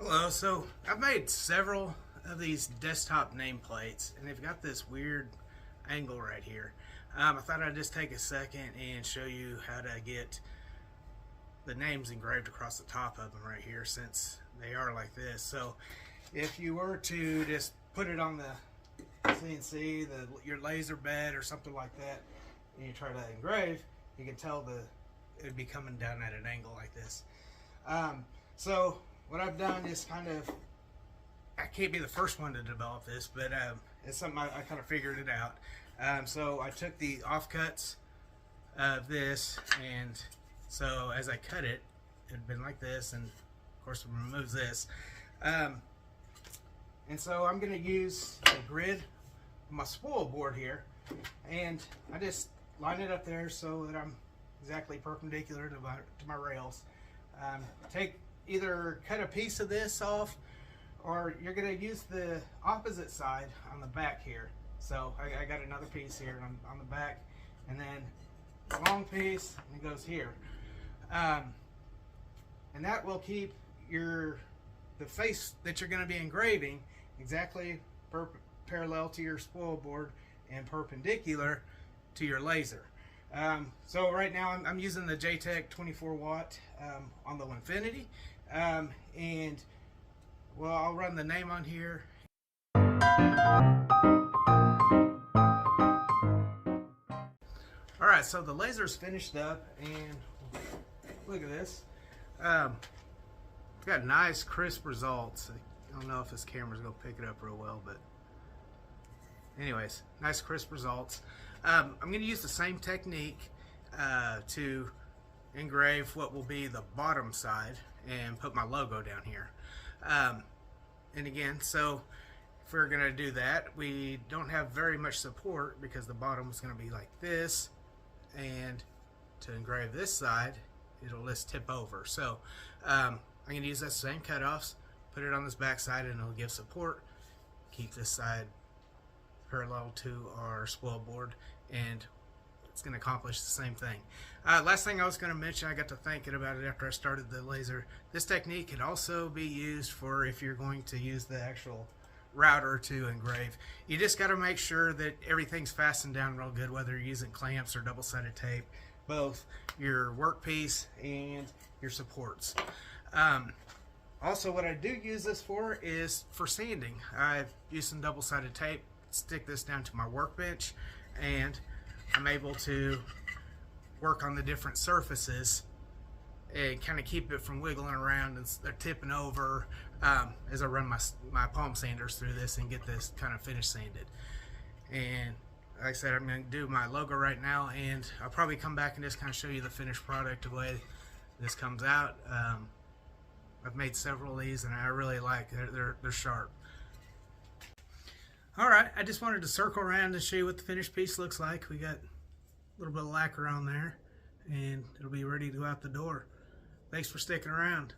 Hello, so I've made several of these desktop nameplates and they've got this weird angle right here. I thought I'd just take a second and show you how to get the names engraved across the top of them right here, since they are like this. So if you were to just put it on the CNC, your laser bed or something like that, and you try to engrave, you can tell it would be coming down at an angle like this. So what I've done is I can't be the first one to develop this, but it's something I kind of figured it out. So I took the offcuts of this, and so as I cut it, it had been like this, and of course it removes this. And so I'm going to use a grid on my spoil board here, and I just line it up there so that I'm exactly perpendicular to my rails. Either cut a piece of this off, or you're going to use the opposite side on the back here. So I got another piece here on the back, and then a long piece, and it goes here. And that will keep the face that you're going to be engraving exactly parallel to your spoil board and perpendicular to your laser. So right now I'm using the Jtech 24 watt on the Onefinity, and well, I'll run the name on here. Alright, so the laser's finished up, and look at this. It's got nice crisp results. I don't know if this camera's going to pick it up real well, but anyways, nice crisp results. I'm going to use the same technique to engrave what will be the bottom side and put my logo down here. And again, so if we're going to do that, we don't have very much support because the bottom is going to be like this, and to engrave this side, it'll just tip over. So I'm going to use that same cutoffs, put it on this back side, and it'll give support, keep this side parallel to our spoil board, and it's going to accomplish the same thing. Last thing I was going to mention, I got to thinking about it after I started the laser. This technique can also be used for if you're going to use the actual router to engrave. You just got to make sure that everything's fastened down real good, whether you're using clamps or double-sided tape, both your workpiece and your supports. Also, what I do use this for is for sanding. I've used some double-sided tape, stick this down to my workbench, and I'm able to work on the different surfaces and kind of keep it from wiggling around and they're tipping over as I run my palm sanders through this and get this kind of finish sanded. And like I said, I'm going to do my logo right now, and I'll probably come back and just kind of show you the finished product, the way this comes out. I've made several of these and I really like they're sharp. Alright, I just wanted to circle around and show you what the finished piece looks like. We got a little bit of lacquer on there, and it'll be ready to go out the door. Thanks for sticking around.